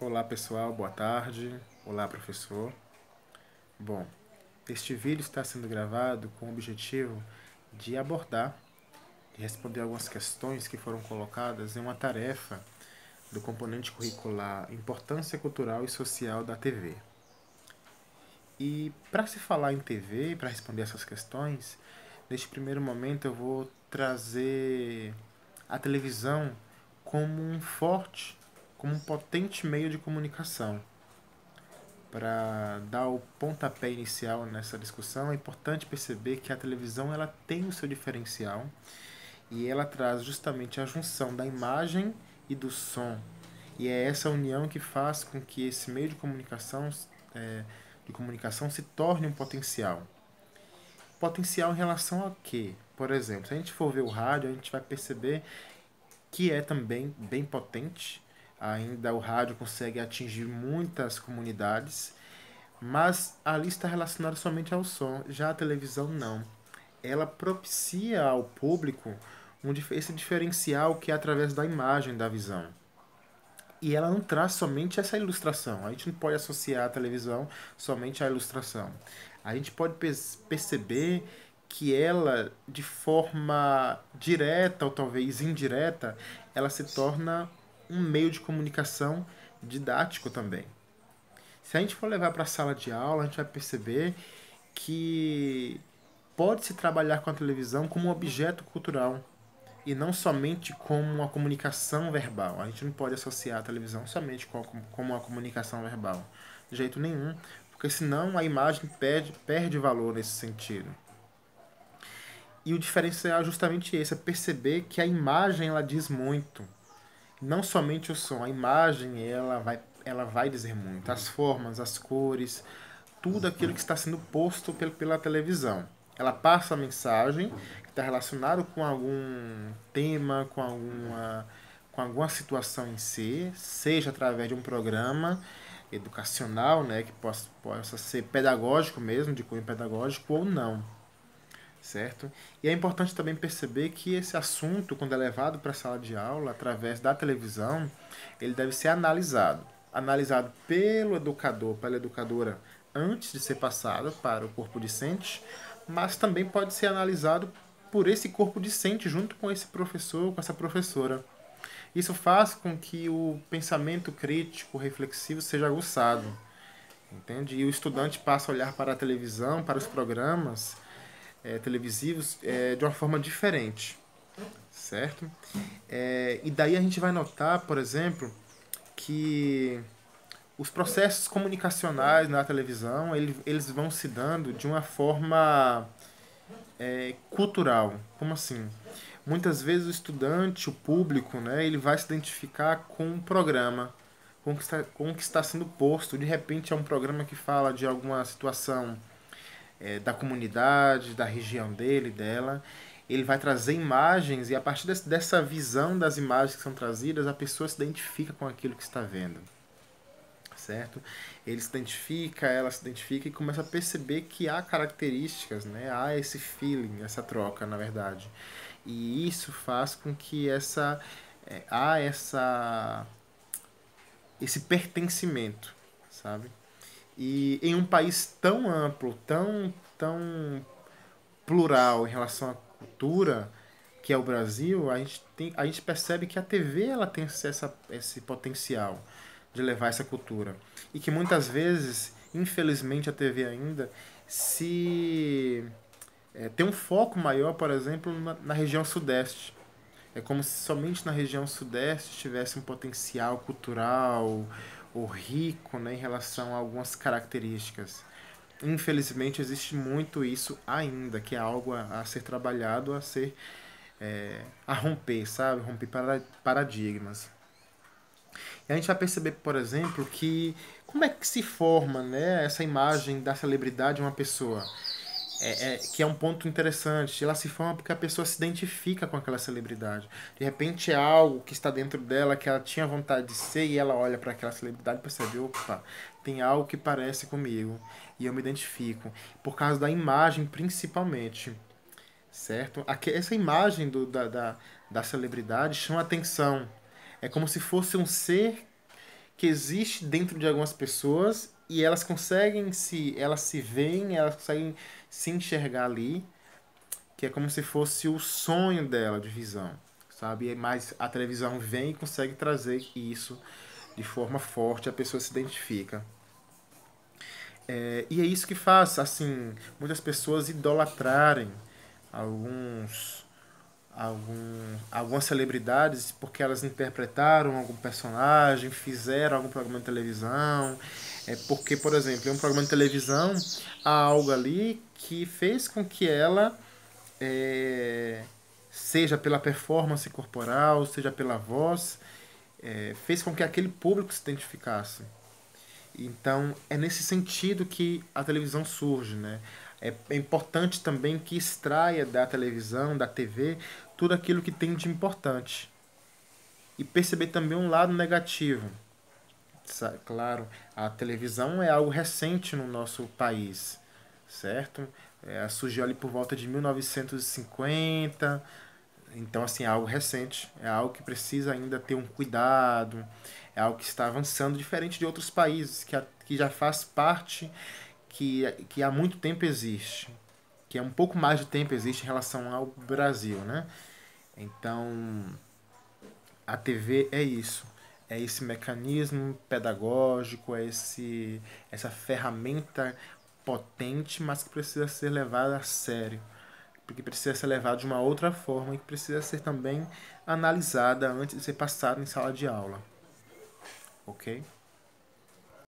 Olá pessoal, boa tarde. Olá professor. Bom, este vídeo está sendo gravado com o objetivo de abordar e responder algumas questões que foram colocadas em uma tarefa do componente curricular Importância Cultural e Social da TV. E para se falar em TV e para responder essas questões, neste primeiro momento eu vou trazer a televisão como um forte, como um potente meio de comunicação. Para dar o pontapé inicial nessa discussão, é importante perceber que a televisão ela tem o seu diferencial e ela traz justamente a junção da imagem e do som. E é essa união que faz com que esse meio de comunicação se torne um potencial. Potencial em relação a quê? Por exemplo, se a gente for ver o rádio, a gente vai perceber que é também bem potente. Ainda o rádio consegue atingir muitas comunidades, mas ali está relacionado somente ao som. Já a televisão não. Ela propicia ao público esse diferencial que é através da imagem, da visão. E ela não traz somente essa ilustração. A gente não pode associar a televisão somente à ilustração. A gente pode perceber que ela, de forma direta ou talvez indireta, ela se torna um meio de comunicação didático também. Se a gente for levar para a sala de aula, a gente vai perceber que pode-se trabalhar com a televisão como um objeto cultural e não somente como uma comunicação verbal. A gente não pode associar a televisão somente como uma comunicação verbal, de jeito nenhum, porque senão a imagem perde valor nesse sentido. E o diferencial é justamente esse, é perceber que a imagem ela diz muito, não somente o som, a imagem ela vai dizer muito, as formas, as cores, tudo aquilo que está sendo posto pela televisão. Ela passa a mensagem que está relacionado com algum tema, com alguma situação em si, seja através de um programa educacional, né, que possa ser pedagógico mesmo, de cunho pedagógico ou não, certo? E é importante também perceber que esse assunto, quando é levado para a sala de aula, através da televisão, ele deve ser analisado pelo educador, pela educadora, antes de ser passado para o corpo discente, mas também pode ser analisado por esse corpo discente junto com esse professor, com essa professora. Isso faz com que o pensamento crítico, reflexivo seja aguçado, entende? E o estudante passa a olhar para a televisão, para os programas televisivos de uma forma diferente, certo? E daí a gente vai notar, por exemplo, que os processos comunicacionais na televisão eles vão se dando de uma forma cultural. Como assim? Muitas vezes o estudante, o público, né, ele vai se identificar com um programa, com o que está sendo posto. De repente é um programa que fala de alguma situação da comunidade, da região dele, dela. Ele vai trazer imagens e a partir dessa visão das imagens que são trazidas, a pessoa se identifica com aquilo que está vendo, certo? Ele se identifica, ela se identifica e começa a perceber que há características, né? Há esse feeling, essa troca, na verdade. E isso faz com que há esse pertencimento, sabe? E em um país tão amplo, tão plural em relação à cultura, que é o Brasil, a gente percebe que a TV ela tem esse potencial de levar essa cultura. E que muitas vezes, infelizmente, a TV ainda tem um foco maior, por exemplo, na região sudeste. É como se somente na região sudeste tivesse um potencial cultural ou rico, né, em relação a algumas características. Infelizmente existe muito isso ainda, que é algo a ser trabalhado, a romper, sabe? Romper paradigmas. E a gente vai perceber, por exemplo, que como é que se forma, né, essa imagem da celebridade de uma pessoa. Que é um ponto interessante. Ela se forma porque a pessoa se identifica com aquela celebridade. De repente é algo que está dentro dela que ela tinha vontade de ser e ela olha para aquela celebridade e percebe, opa, tem algo que parece comigo e eu me identifico. Por causa da imagem, principalmente, certo? Essa imagem da celebridade chama atenção. É como se fosse um ser que que existe dentro de algumas pessoas e elas se veem, elas conseguem se enxergar ali, que é como se fosse o sonho dela de visão, sabe? Mas a televisão vem e consegue trazer isso de forma forte, a pessoa se identifica. E é isso que faz, assim, muitas pessoas idolatrarem alguns, algumas celebridades porque elas interpretaram algum personagem, fizeram algum programa de televisão. É porque, por exemplo, em um programa de televisão há algo ali que fez com que ela, é, seja pela performance corporal, seja pela voz, fez com que aquele público se identificasse. Então, é nesse sentido que a televisão surge, né? É importante também que extraia da televisão, da TV, tudo aquilo que tem de importante. E perceber também um lado negativo. Claro, a televisão é algo recente no nosso país, certo? Surgiu ali por volta de 1950, então, assim, é algo recente, é algo que precisa ainda ter um cuidado, é algo que está avançando diferente de outros países, que já faz parte, que há muito tempo existe, que é um pouco mais de tempo existe em relação ao Brasil, né? Então, a TV é isso, é esse mecanismo pedagógico, essa ferramenta potente, mas que precisa ser levada a sério, porque precisa ser levada de uma outra forma e que precisa ser também analisada antes de ser passada em sala de aula, ok?